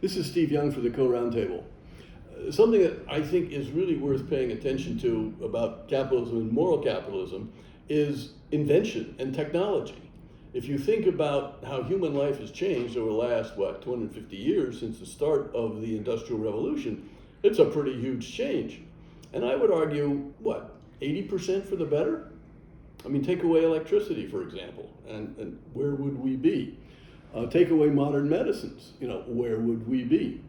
This is Steve Young for the Co-Roundtable. Something that I think is really worth paying attention to about capitalism and moral capitalism is invention and technology. If you think about how human life has changed over the last, 250 years since the start of the Industrial Revolution, it's a pretty huge change. And I would argue, 80% for the better? I mean, take away electricity, for example, and where would we be? Take away modern medicines, where would we be?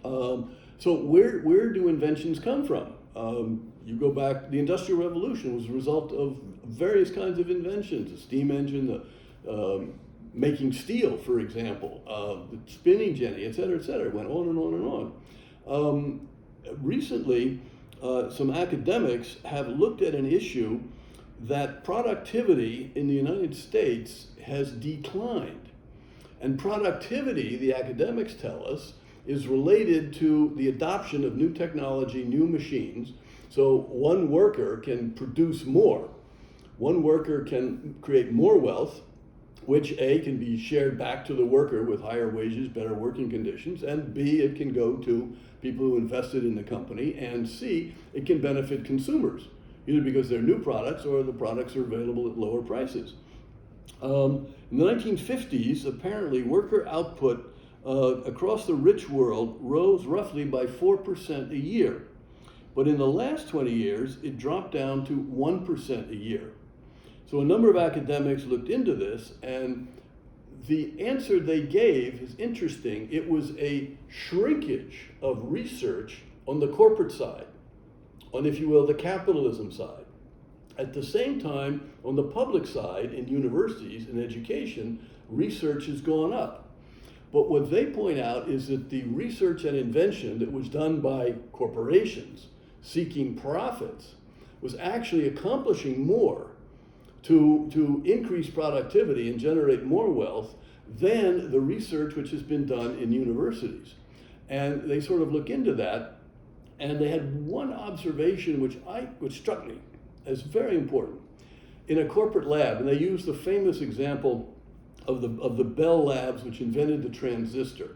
So where do inventions come from? You go back, the Industrial Revolution was a result of various kinds of inventions, the steam engine, making steel, for example, the spinning jenny, et cetera, it went on and on and on. Recently, some academics have looked at an issue that productivity in the United States has declined. And productivity, the academics tell us, is related to the adoption of new technology, new machines. So one worker can produce more. One worker can create more wealth, which A, can be shared back to the worker with higher wages, better working conditions, and B, it can go to people who invested in the company, and C, it can benefit consumers, either because they're new products or the products are available at lower prices. In the 1950s, apparently worker output across the rich world rose roughly by 4% a year. But in the last 20 years, it dropped down to 1% a year. So a number of academics looked into this, and the answer they gave is interesting. It was a shrinkage of research on the corporate side, on, if you will, the capitalism side. At the same time, on the public side, in universities and education, research has gone up. But what they point out is that the research and invention that was done by corporations seeking profits was actually accomplishing more to increase productivity and generate more wealth than the research which has been done in universities. And they sort of look into that, and they had one observation which struck me as very important. In a corporate lab, and they used the famous example of the Bell Labs, which invented the transistor.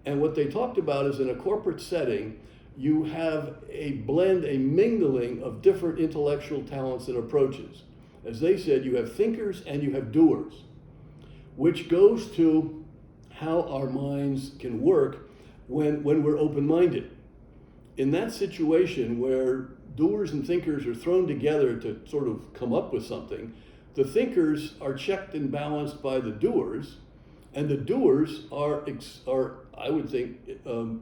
And what they talked about is in a corporate setting, you have a blend, a mingling of different intellectual talents and approaches. As they said, you have thinkers and you have doers, which goes to how our minds can work when we're open-minded. In that situation where doers and thinkers are thrown together to sort of come up with something, the thinkers are checked and balanced by the doers, and the doers are I would think,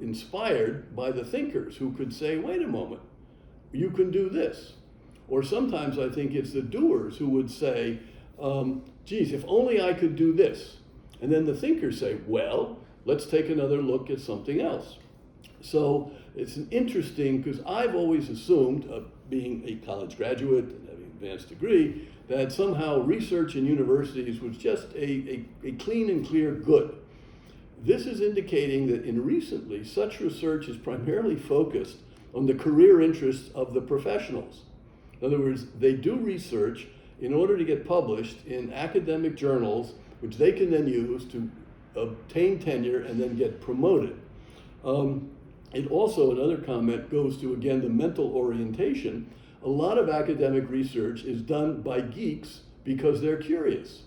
inspired by the thinkers who could say, wait a moment, you can do this. Or sometimes I think it's the doers who would say, geez, if only I could do this. And then the thinkers say, well, let's take another look at something else. So it's an interesting, because I've always assumed, being a college graduate and having an advanced degree, that somehow research in universities was just a clean and clear good. This is indicating that recently, such research is primarily focused on the career interests of the professionals. In other words, they do research in order to get published in academic journals, which they can then use to obtain tenure and then get promoted. It also, another comment, goes to, again, the mental orientation. A lot of academic research is done by geeks because they're curious.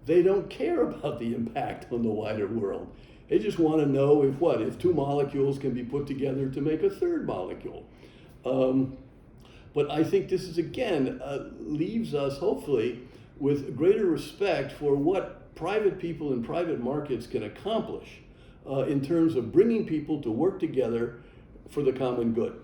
They don't care about the impact on the wider world. They just want to know if two molecules can be put together to make a third molecule. But I think this is, again, leaves us, hopefully, with greater respect for what private people in private markets can accomplish in terms of bringing people to work together for the common good.